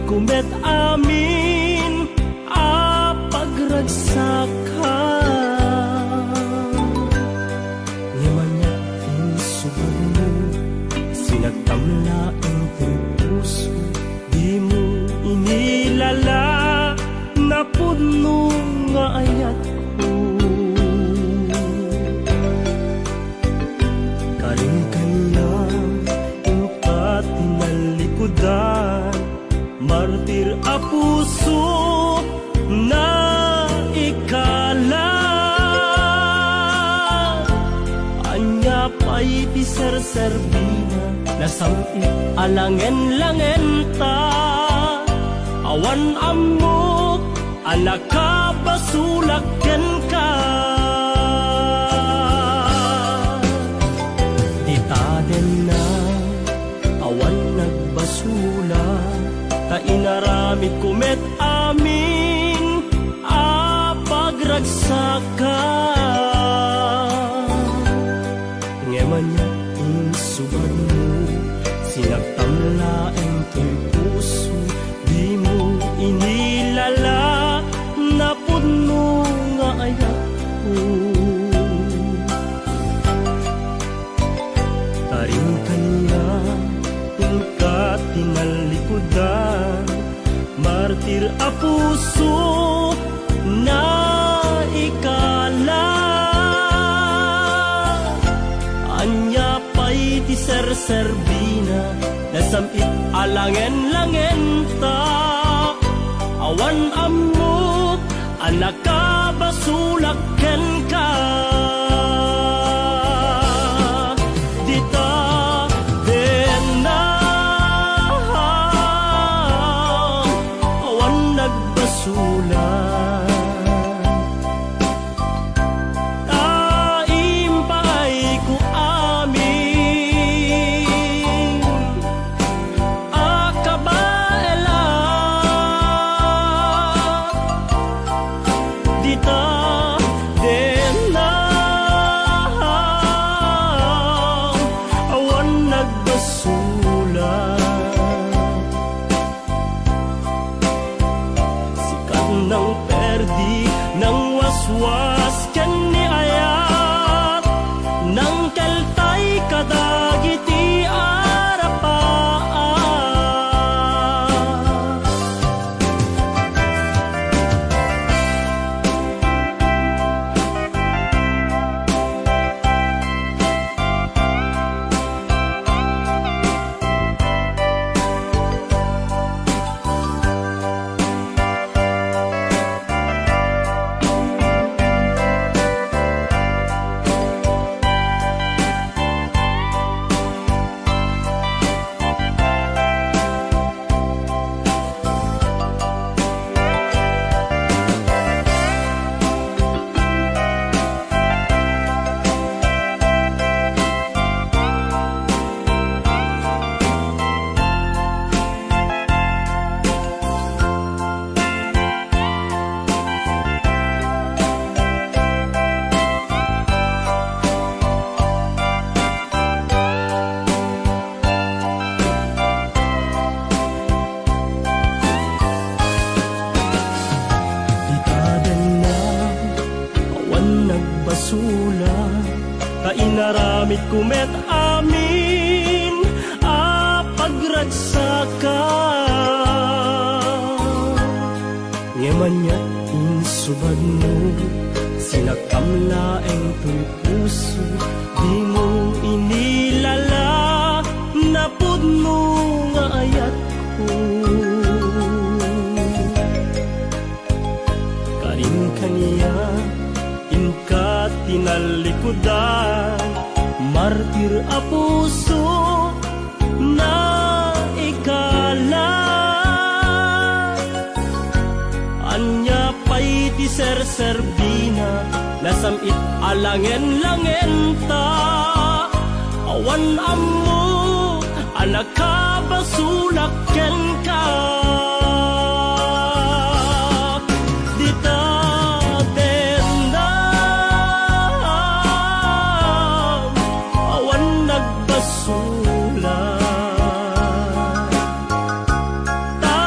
kumet amin a pagragsaka. Ngamanyak insubad mo, sinagtamla ang puso, di mo inilala na puno nga ayat ko. Karing kanya impa't tinalikudan, martir a puso na ikala. Anya pa'y di serserbina, nasamit alangen-langen ta. Awan amok, anak ka basulaken ka. Di taden na, awan nagbasula, ta inaramid kumet amin a pagragsaka. Ngemanya insubad mo, sinagtamla ang to'y puso, di mo inilala na puno nga ayat ko. Taring kanya ingkat tinalikudan, martir a puso na ikala. Anya pa'y di serserbina, nasamit alangen-langen ta. Awan amok, anak ka basulaken ka. Dita den na, awan nagbasulan. Was ken ni ayat nang keltay kadagiti arapaan. Nagbasula, kainaramid kumet amin a pagragsaka. Ngemanya insubad mo, sinagtamla ang to'y puso, di mo inilala na puno nga ayat ko. Karing kanya ingkat tinalikudan, martir a puso na ikala. Anya pa'y di serserbina, nasamit alangen-langen ta. Awan ammo, anak ka basulaken ka. Basula ta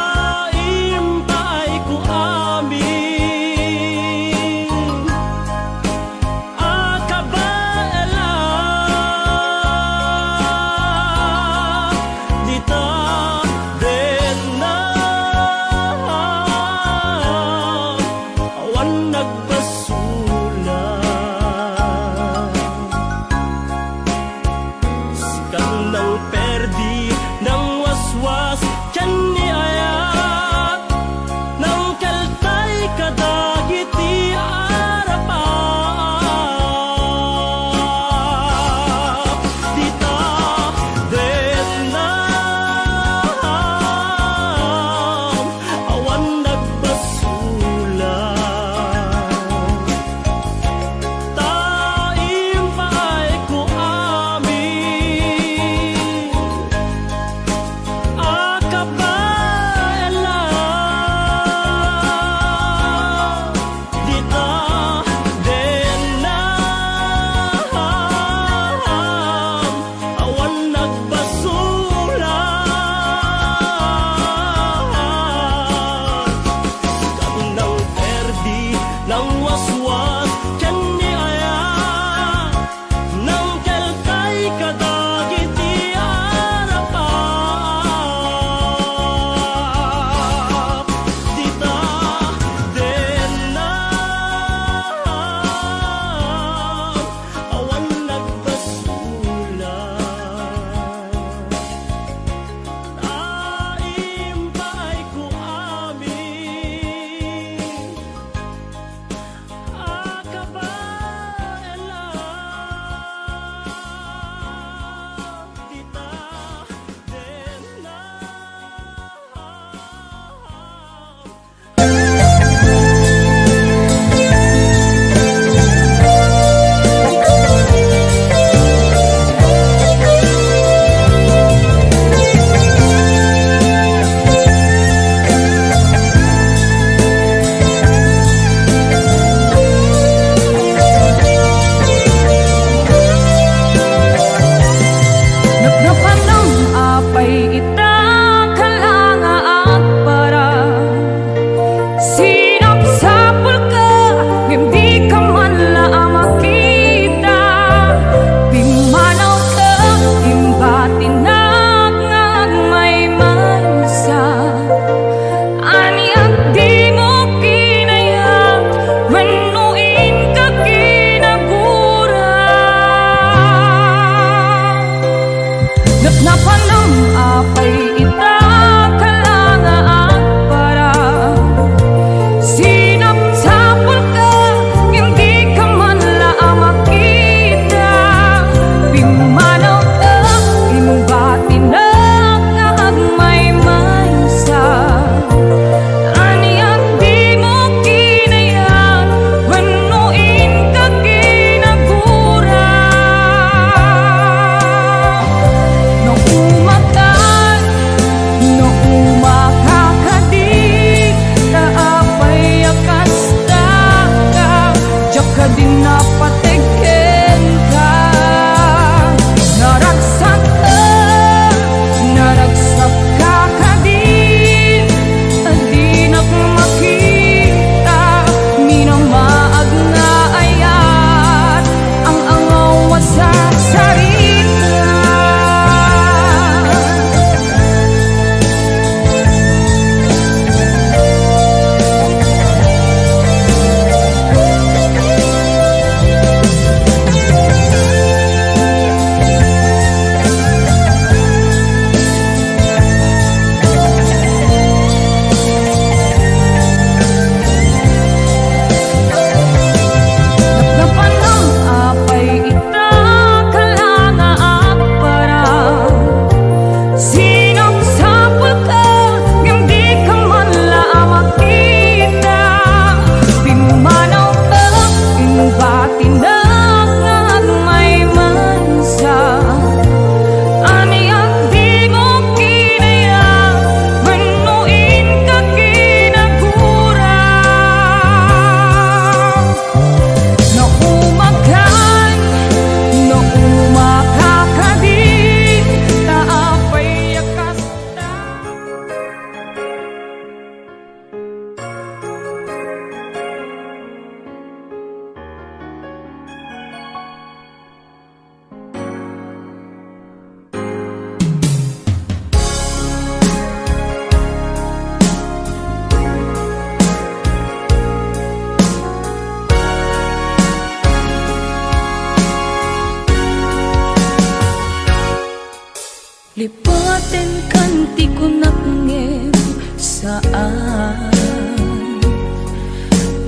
di ko nakngem saan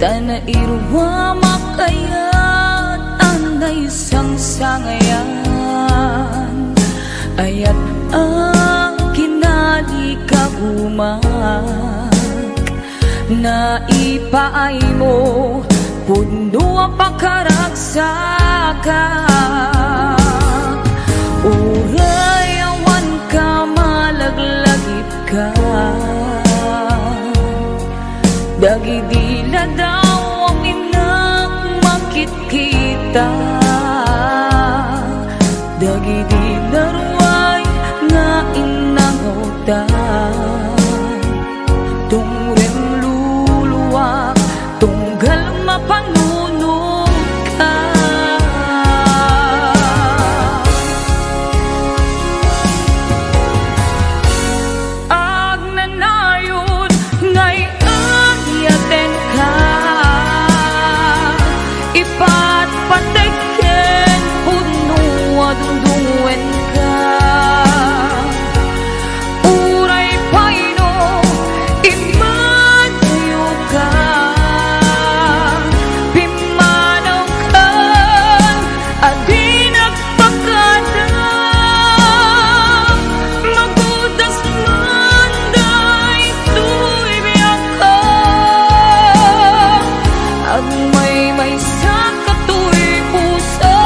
Tana irwa makayat anay sang sangayan Ayat ang kinali kagumak Na ipaay mo puno ang pagkaragsakan Uray awan ka malaglagip ka Dagidila daw ang inang makit-kita Dagidila ruway nga inang utan Tungrem luluwak tunggal mapanunod ka Agnanayon ngay agyaten ka Ipatpateken puno adungdungen ka Uray paino imanyo ka Pimanaw ka adi nagpakadam Magudas manday tuy biyak ka Agmay-may sa katuy puso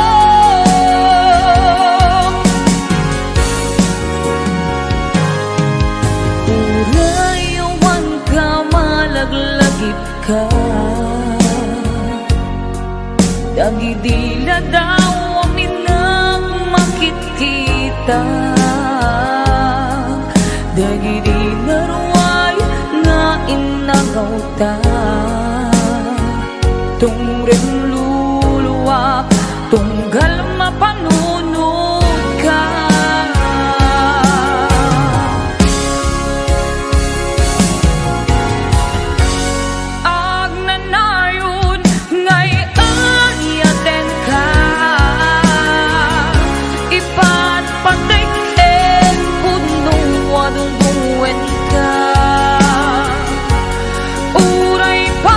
Uray awan ka malaglagip ka Dagidila daw ang inang makikita Dagidila ruway nga inangawta Tungrem luluwak tunggal mapanunod ka Agnanayon ngay agyaten ka Ipatpateken puno adungdungen ka Uray pa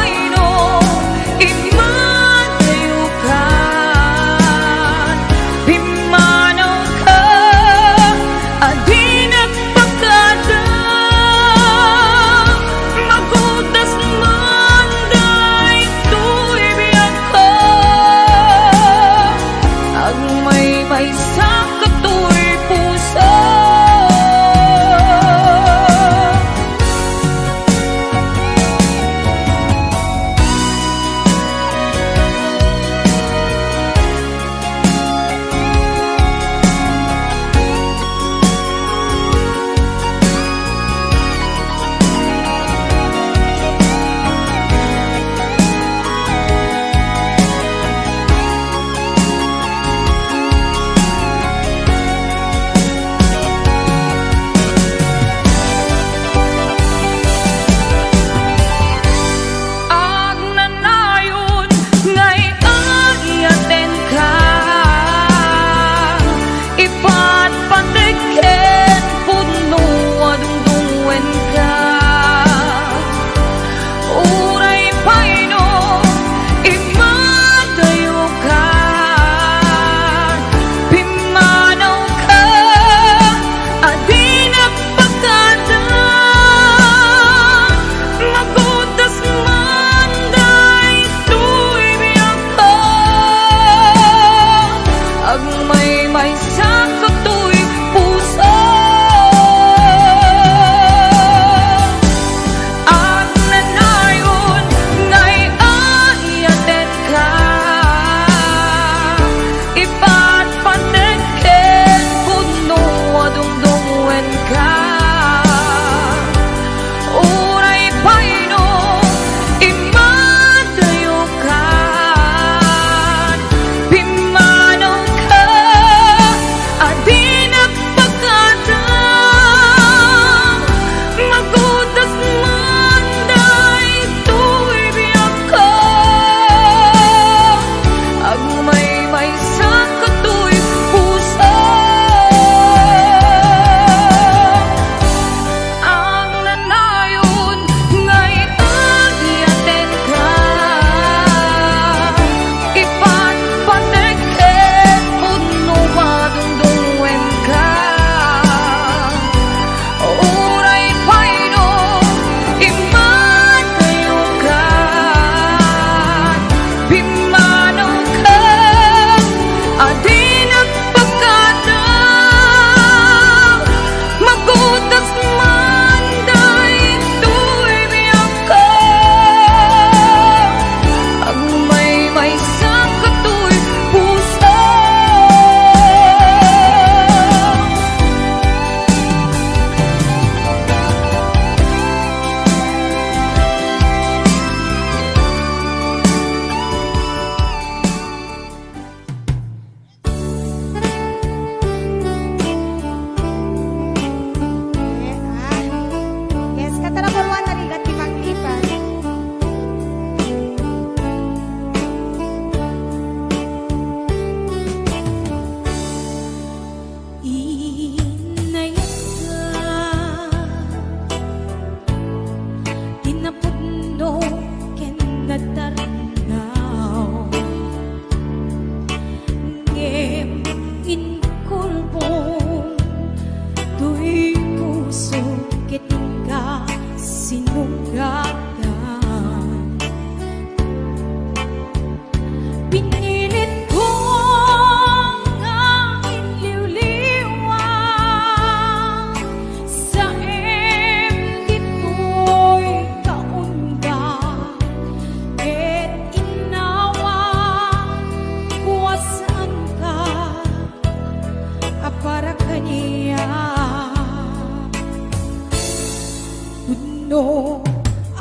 no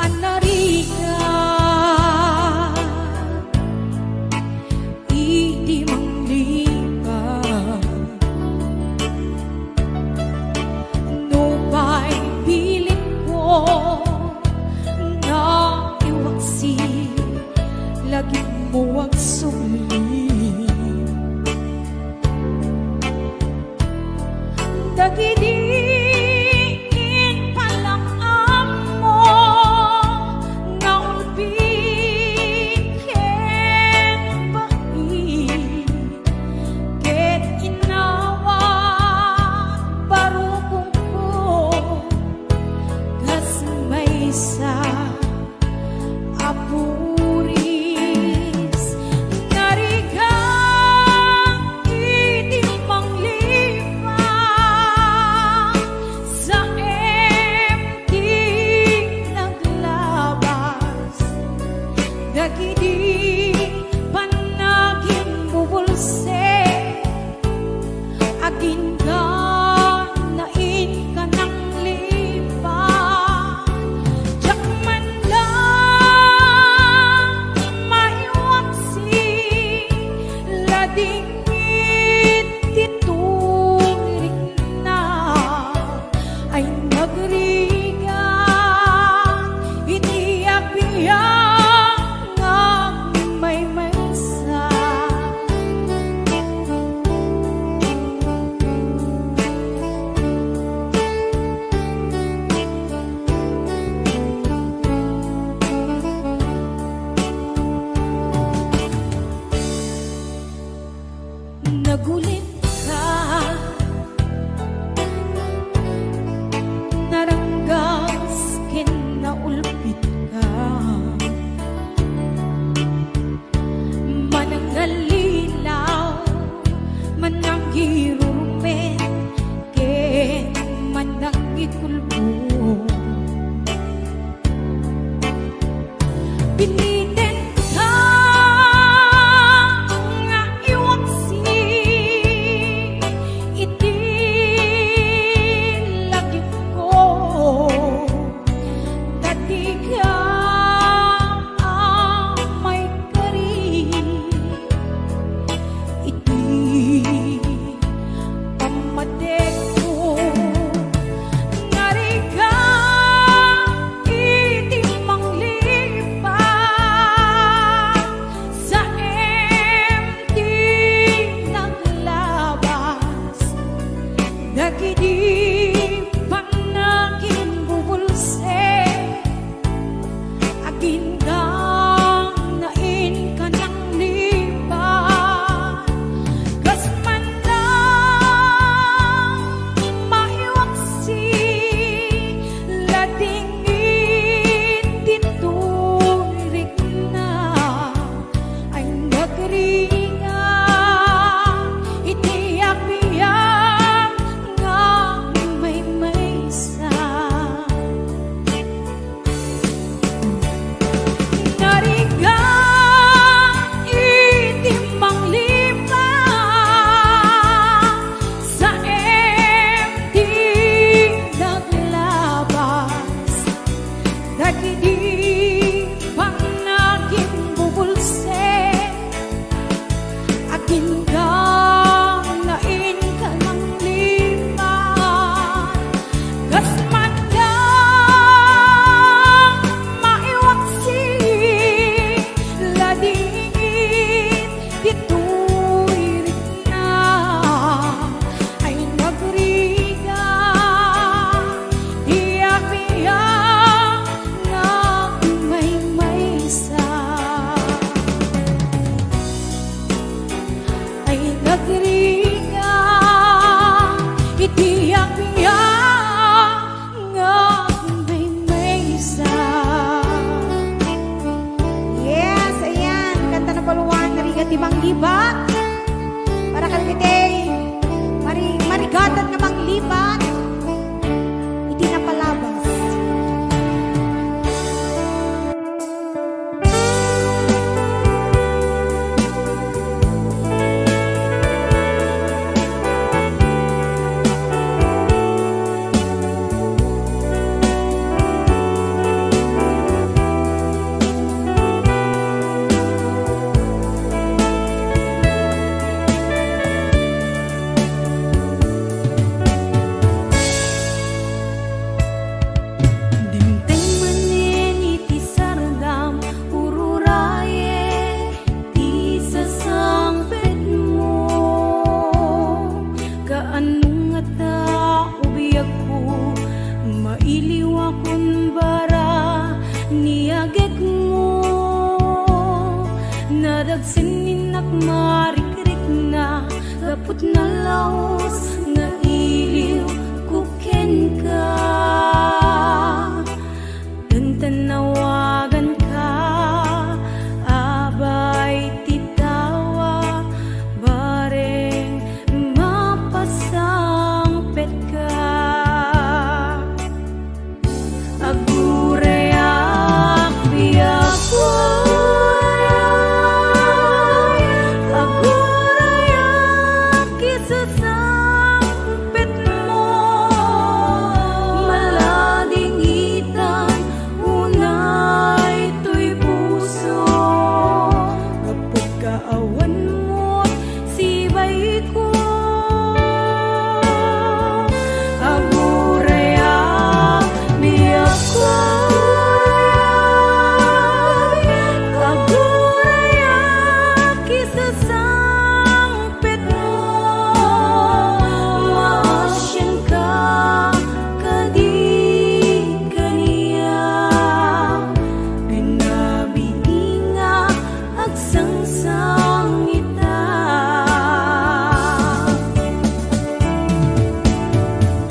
anariga Idi manglipa No ba'y pilit ko na iwaksi Lagi mo ang suli Dagidiin palang amo nga ulbin ken bahi ket inawa barukong ko kas may sa apuris narigang idi manglipa sa MD naglabas dagidi panaging bubulse agin ka nain ka ng lipa Diyak man lang maiwaksi ladingit titulik na ay nagriga hindi abiyang ang may maysa Nagulit ka Naranggas kinaulpit ka Manangalilaw Manangirumen Ken manangikulbo Piniten ka nga iwaksi iti lagi ko dati ka may kari iti pamadek ko narigang wakun bara niagek mo nadagsin nak marikrik na gaput na laos nga iliw kuken ka dan tanawagan ka abay titawa bareng mapasang pet ka agurayak biyak agurayak kisasang pet mo malading itan unay to'y puso kapag kaawan mo't sibay ko agurayak biyak ko agurayak kisasang pet mo maasyan ka kadi kaniya pinabinga agsangsang ita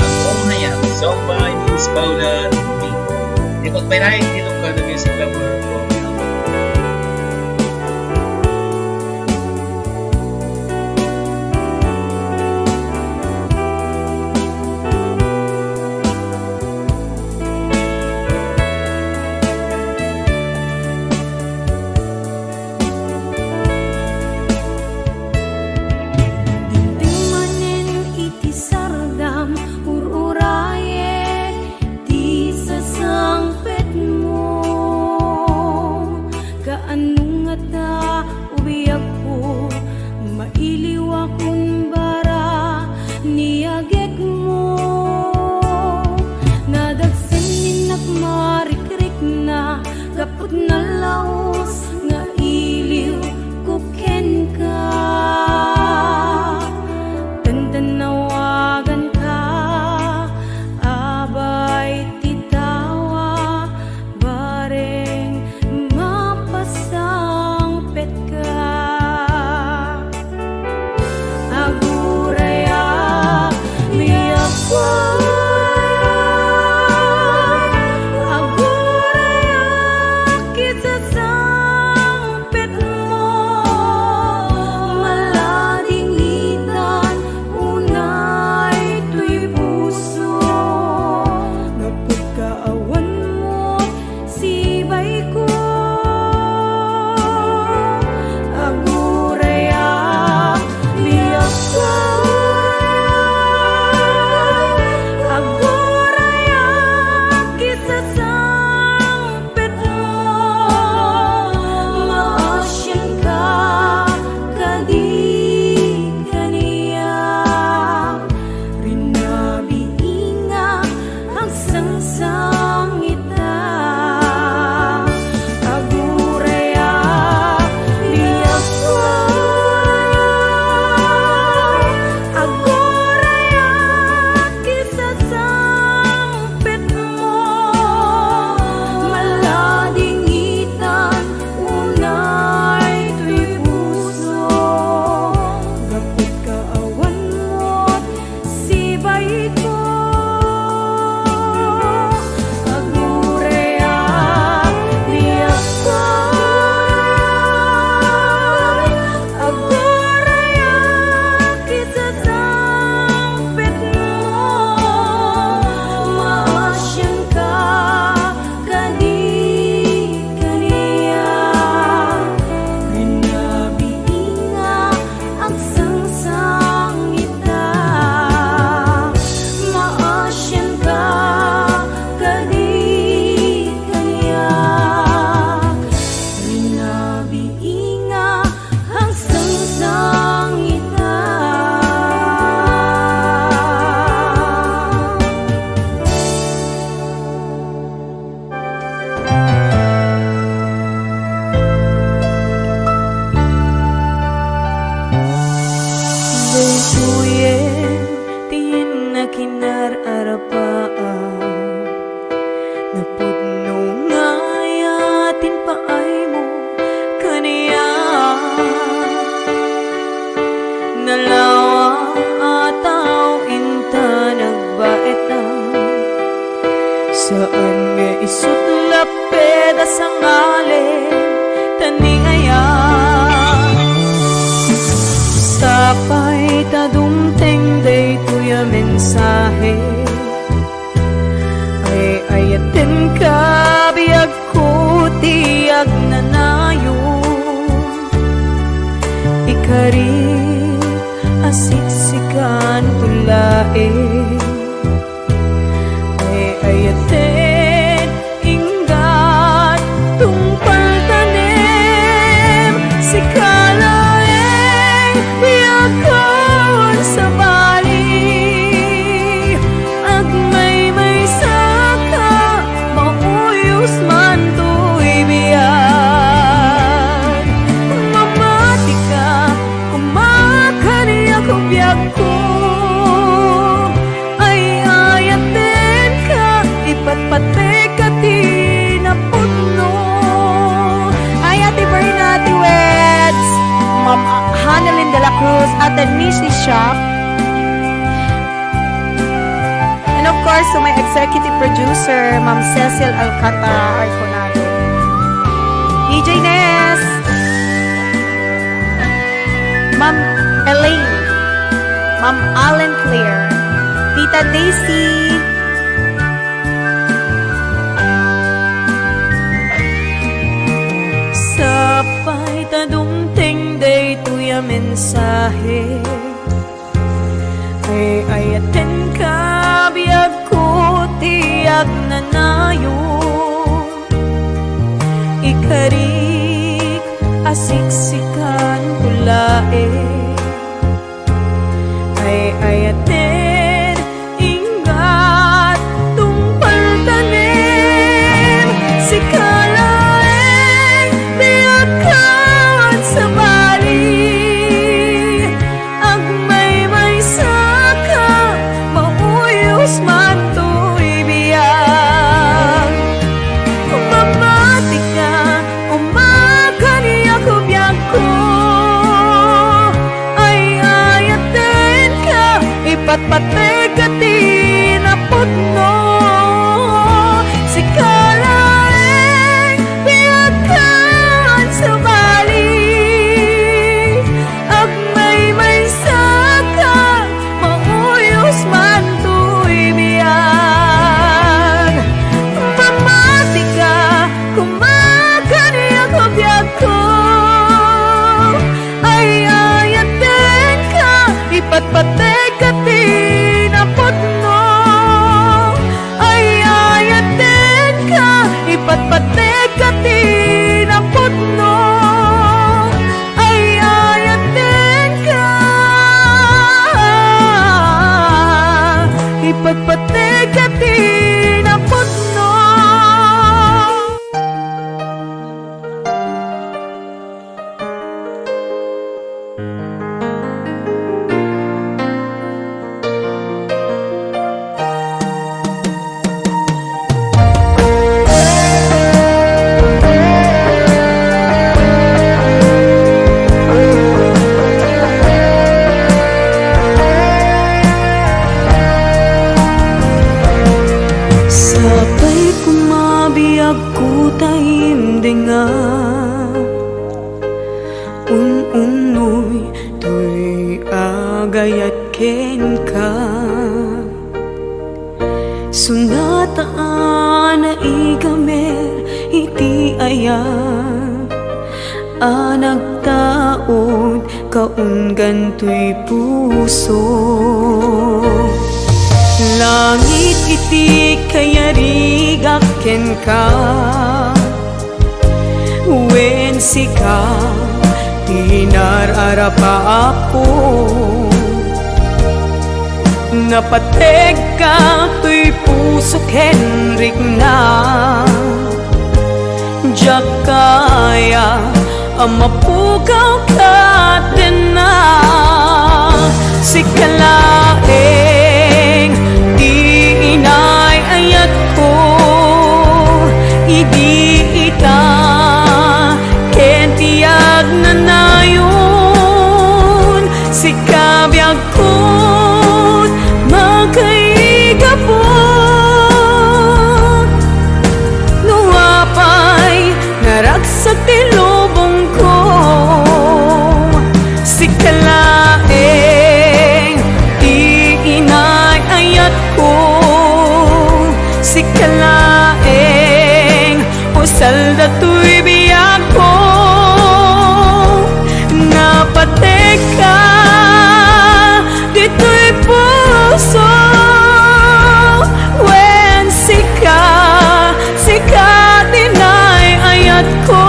Oo na yan. Song by Miss Paula Ruby. Ikot by Ryan Ilongga, the music lover program. Tingmanen iti sardam ururaye ti sasangpet mo kaanong nga ta ubiyak ko mailiw akong bara niagek mo nadagsin nak marikrik na gaput na laos nga iliw kuken ka tantanawagan ka abay titawa bareng mapasang pet ka agurayak biyak ko agurayak kisasang Saan nga isut lapeda sa ngalin taningayan Sapay tadumteng day tuya mensahe Ay ayatin ka biyag ko tiyag nanayon Ikari asiksikan tulain Ay ayatin inggat tungpal tanim Si kalaeng biyakon sa bali Agmay saka mauyos man to'y biyan Mamati ka kumakani ako biyag ko Ay ayatin ka ipatpate ka tinapuno Ay Ate Berna, Ate Weds Ma'am Hanalyn de la Cruz at the Nishi Shop and of course to my executive producer Ma'am Cecil Alcata Arconado DJ Ness Ma'am Elaine Ma'am Allen Claire Tita Daisy Sapay tadumteng day tuya mensahe Ay ayatin ka biyag ko tiyag nanayon Ikarik asiksikan tulae Ay ayatin ingat tungpal tanim Si kalaeng biyagkan sa bali Agmay saka mauyos man to'y biyag Mamati ka umakani ako biyag ko Ay ayatin ka ipatpate ka tinaputno Si kalaeng biyagkan sa bali Agmay saka mauyos man to'y biyag Mamati ka kumakani ako biyag ko Ay ayatin ka ipatpate ka tinaputno Ay ayatin ka ipatpate ka tinaputno Ay ayatin ka ipatpate ka tinaputno Sabay kumabiyag ko taimdinga Ununoy to'y agayat ken ka Sunataan na igamer iti ayat Anagtaod kaunggan to'y puso Langit iti kayarigak ken ka Wen sika tinararapa ako Napateg ka to'y puso Henrik na Diyak kaya amapugaw ka din na Si kalaeng di inay ayat ko Idi ita ken tiyag na nayon Si kabiyag ko't magkaigapon laeng usal dato'y biyag ko napateka dito'y puso when sika dinay ayat ko.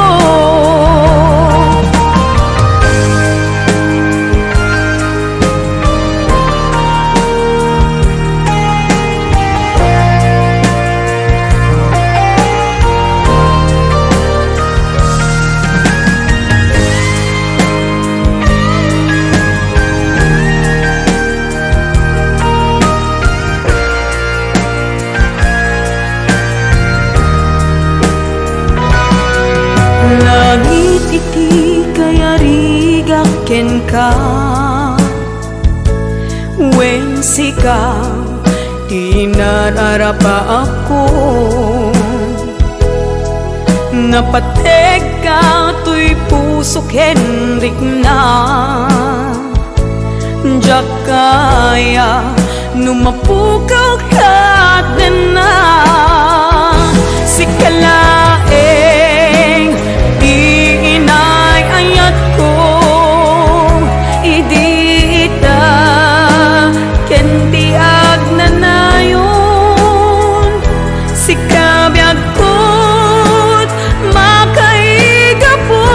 Langit iti kaya rigaken ka when sika di nararapa ako napateka to'y pusok Henrik na diyak kaya numapukaw ka din na sikalaeng inay ayat ko idita kenti agnanayon sikabiyag ko't makaiga po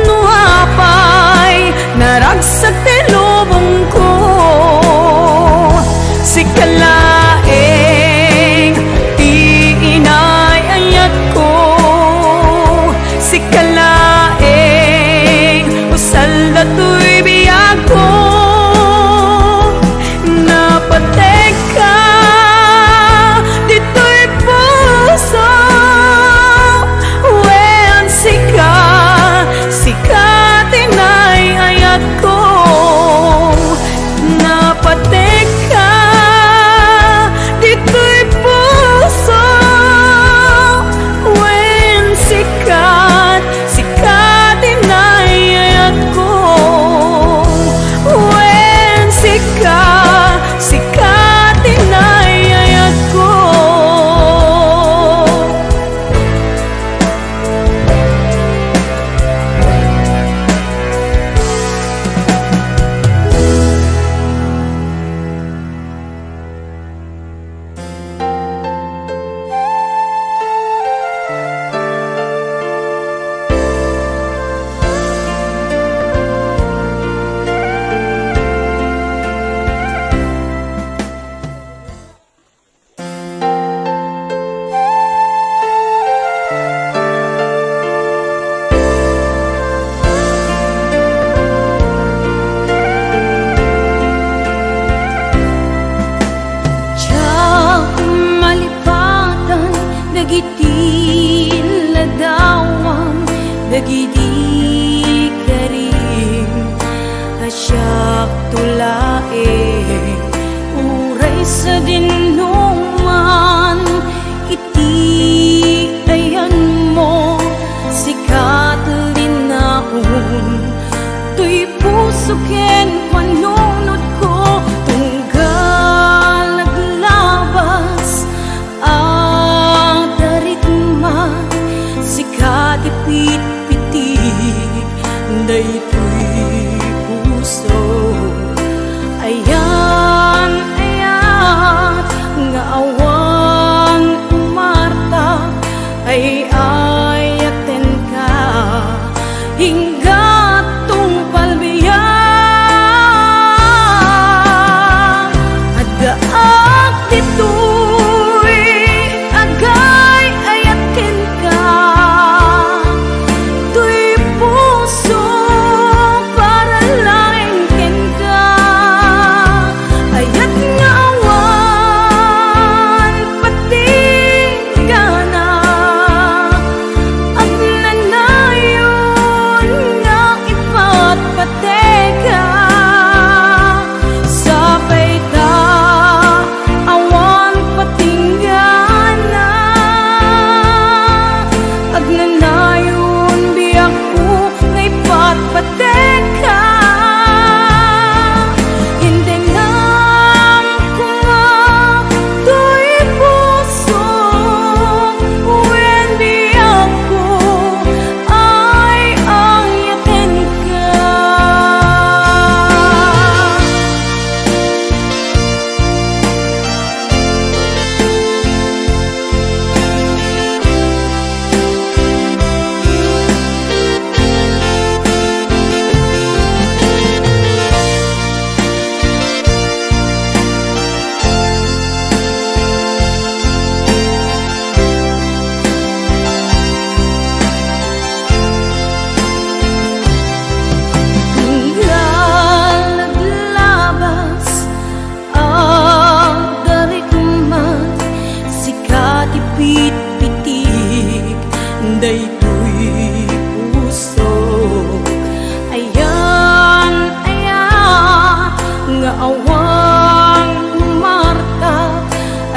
nuhapay naragsak tilubong ko sikalaeng inay ayat ko sikalaeng usal dato'y biyag ko napateka dito'y puso when sika tinay ayat ko napateka dito'y puso when sikat dinay ayat ko when sikat dinay ayat ko. Dagiti ladawam dagiti karim asyak tulae uray sa dinuman iti ayan mo sikat linaon tuy puso ken panunod ko tunggal naglabas pit-pitik daytoy puso ayan nga awang umarta ay ayaten ka hingga tungpal biyak adaak dito'y agay ayaten ka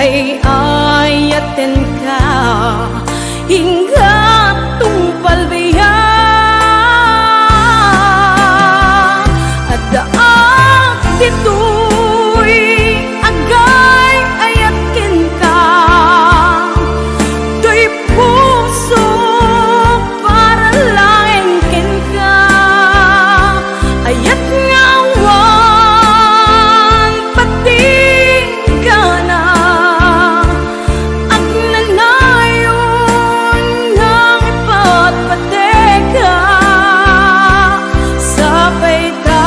ay ayaten ka hingga tungpal biya at daak dito'y agay ayatkin ka to'y puso para langin ka ayat ngawan pati ka na at nanayon ng ipatpateka sabay ta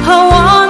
hawan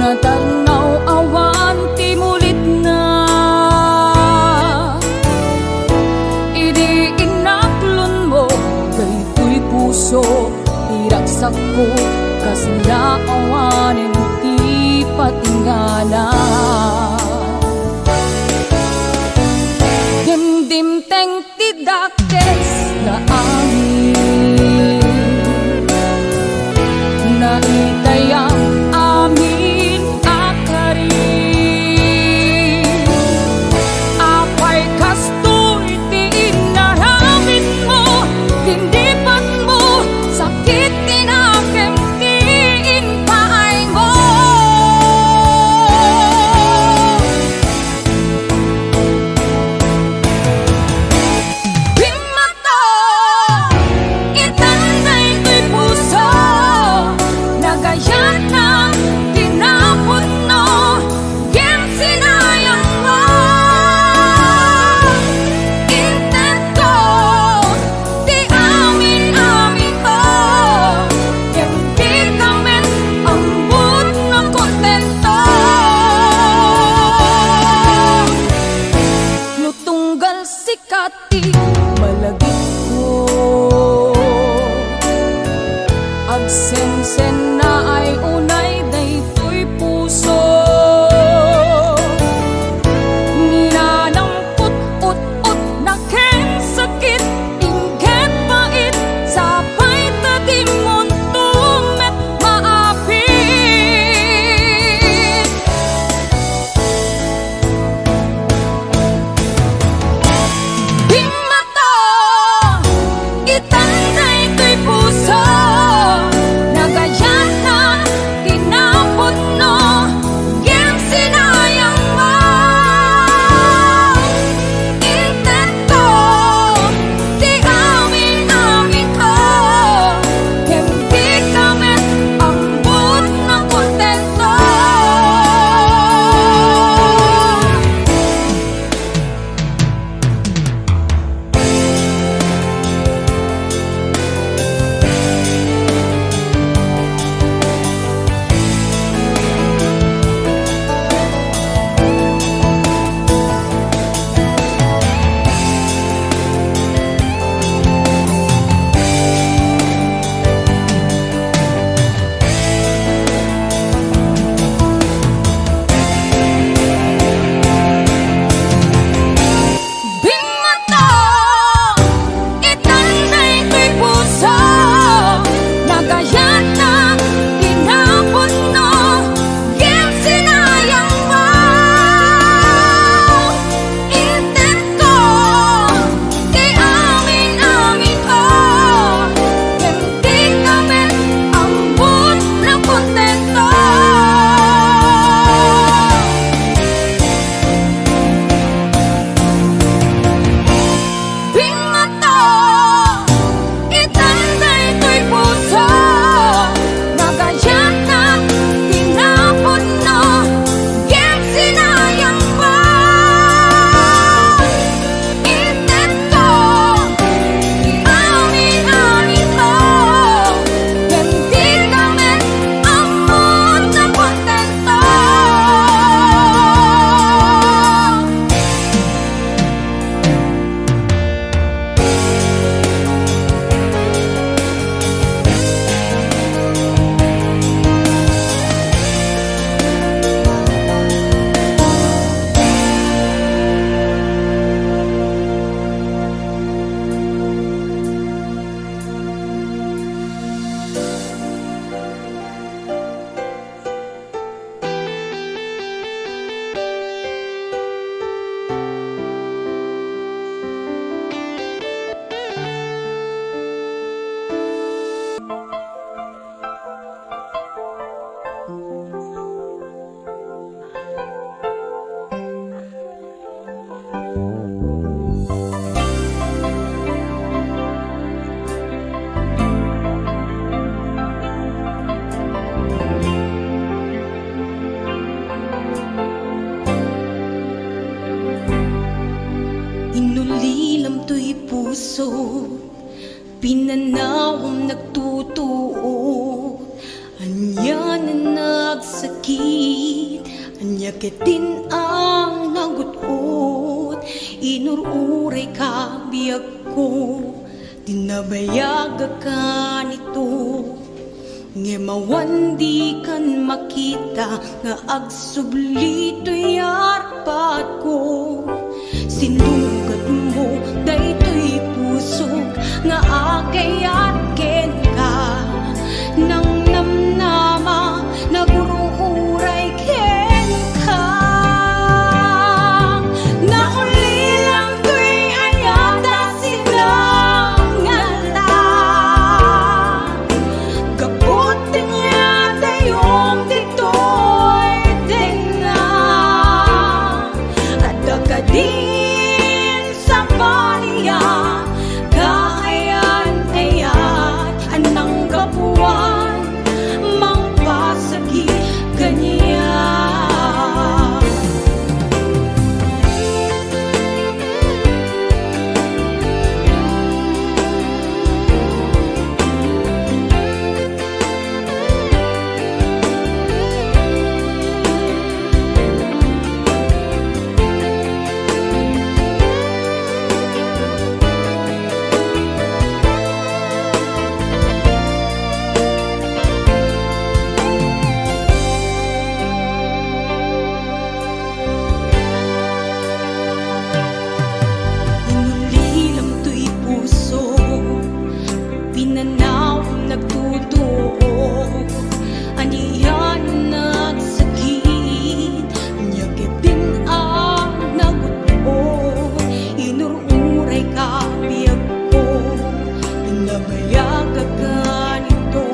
natanaw awan ti mulit na idi inaklon mo daytoy puso iragsak ko kasla awanin ti patingala dimteng ti dakes na amin na itayang amin akari apay kastoy ti inaramid mo tindipan mo sakit tinakem ti inpaay mo Bimato itanay ko'y puso nagayan na tinapon no Kem sinayang mo intento ti amin-amin ko Kem di kamen ambut na kontento Nutunggal sikati malagit ko Agsen-sen na ay unay daytoy puso Ninanamput ut-ut na ken sakit Ingket pait sapay tadimon tumet maapit Bimato itanay ko'y puso nagayan na tinapon no Kem sinayang mo intento ti amin-amin ko Kem di kamen ambut na kontento Bimato itanay ko'y puso nagayan na tinapon no Kem sinayang mo intento ti amin-amin ko Kem di kamen ambut na kontento Bimato itanay ko'y puso nagayan na tinapon no Kem sinayang mo intento ti amin-amin ko Kem di kamen ambut na kontento Inulilam to'y puso Pinanawang nagtutuo Anya na agsakit, anyakitin ang nagutot, inururay ka biyag ko, tinabayaga ka nito. Ngemawan di kan makita nga agsublito'y arpat ko, sinugat mo daytoy pusok nga agayat ken ka, nang namnama naguruuray ken ka. Nauli lang to'y ayata sinangala, kapot niya tayong dito'y dena, at din sa baliya kaayan-ayat anang kapuan mangpasagi kaniya. Inulilam to'y puso, pinanaw nagtutuo, aniyan nagsakit, anyakitin ang nagutot, inururay ka biyag ko, pinabayaga ka nito.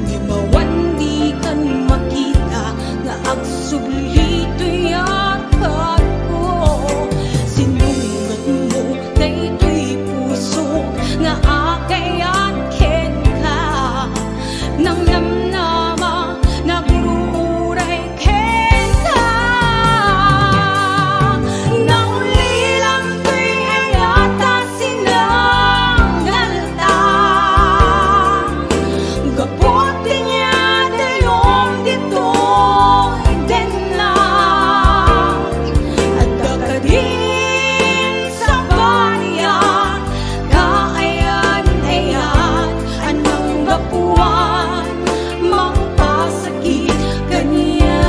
Ngimawan di kan makita nga agsublito'y akad ko, sinugat mo daytoy puso nga agayat ken ka, nang namnama nagururay ken ka. Nauli lang to'y ayata sinanggalta, kapot niya tayong dito'y dena, at kakadin sa baliya kaayan-ayat anang gapuan mangpasakit kaniya.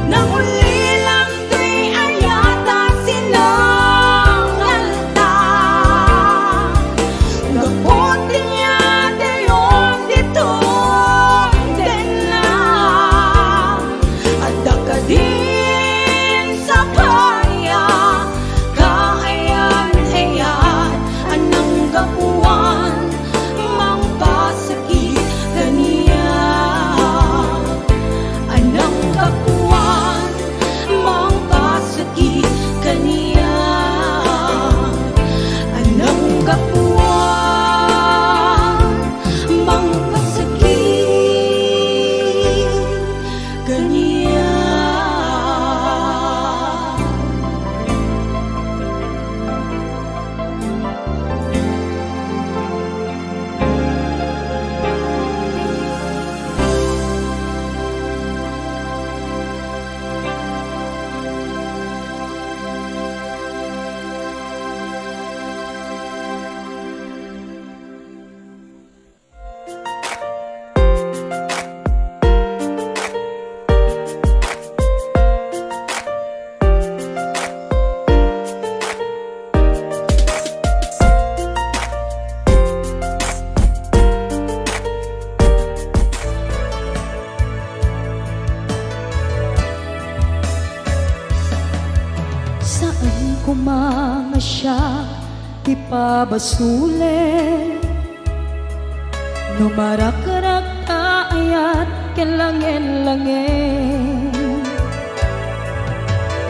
Nauli lang to'y ayata sinanggalta, kapot niya tayong dito'y dena, at kakadin sa baliya kaayan-ayat anang gapuan mangpasakit kaniya. Anang gapuan mangpasakit kaniya, anang gapuan mangpasakit kaniya. Saan ko mga siya ipabasule, numarakarak ayat kelangin-langin,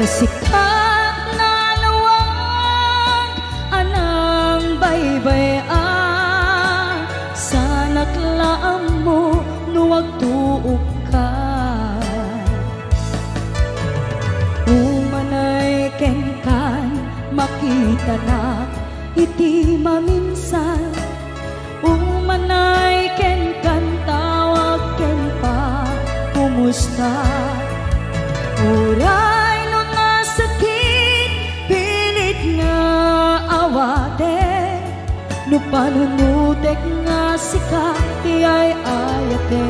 kasikat na lawag anang baybayan, sanak laam mo nuwag tuog ka. Umanay ken kan makita na iti maminsan, umanay ken kan tao ayate.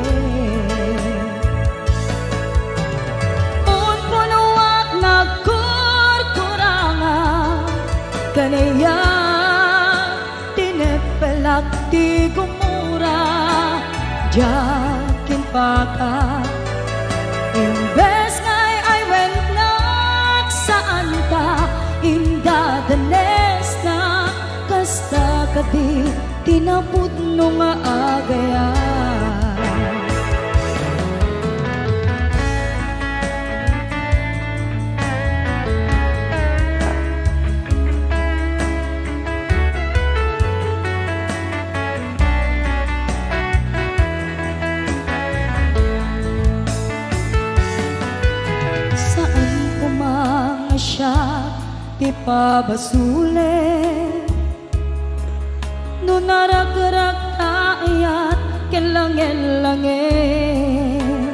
Un punuak nagkurkuranga kanaya tinepelak ti gumura jakin paka. Imbes ngay ay wennak saan ta indadanes na kasta kadi tinapud no nga agayan. Saan kumanga siya ti pabasule no naragrak ayat kelangel-langel.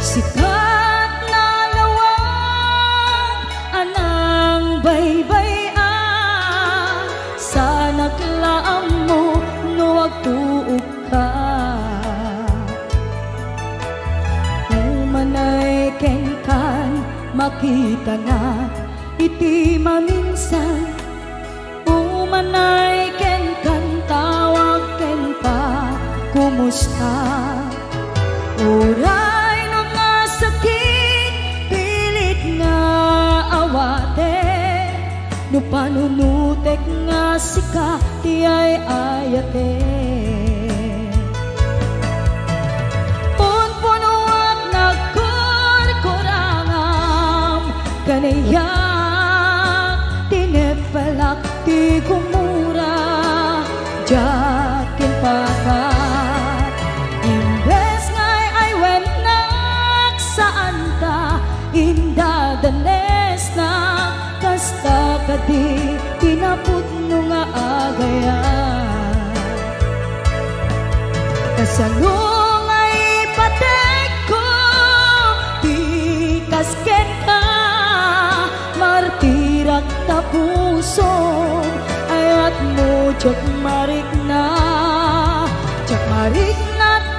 Sikat na lawag anang baybayan sa naglaam mo no agtuog ka. Umanay kenkan makita na iti maminsan. Umanay ken kan tawag ken pa kumusta. Uray no nga sakit pilit nga awate no panunutek nga sika ti ay ayate. Punpunuak nagkurkurangam kanayak tinepelak ti gumura jakin pakat. Imbes ngay ay wennak saan ta indadanes na kasta kadi tinapud no nga agayan. Kasano ngay patek ko ti kasken ka martirak ta puso ayat mo jak marik na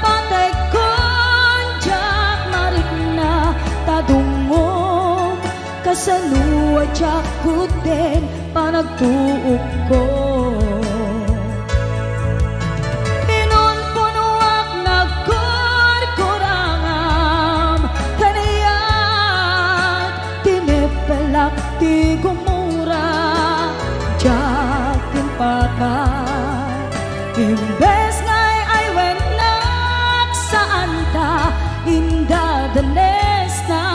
patay kon jak marik na tadungom kasano jak kuten panagtuog ko. Pinunpunuak nagkurkurangam kanayat tinepelak ti gumura jakin pakat. Imbes ngay ay wennak saan ta indadanes na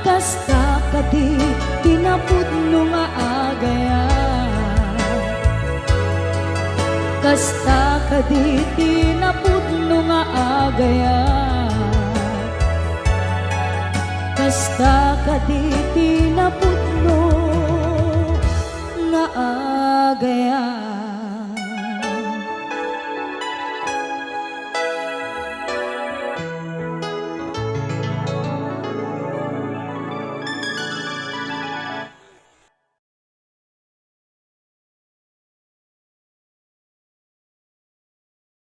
kasta kadi tinapud no nga agayan. Kasta kadi tinapud no nga agayan. Kasta kadi tinapud no nga agayan.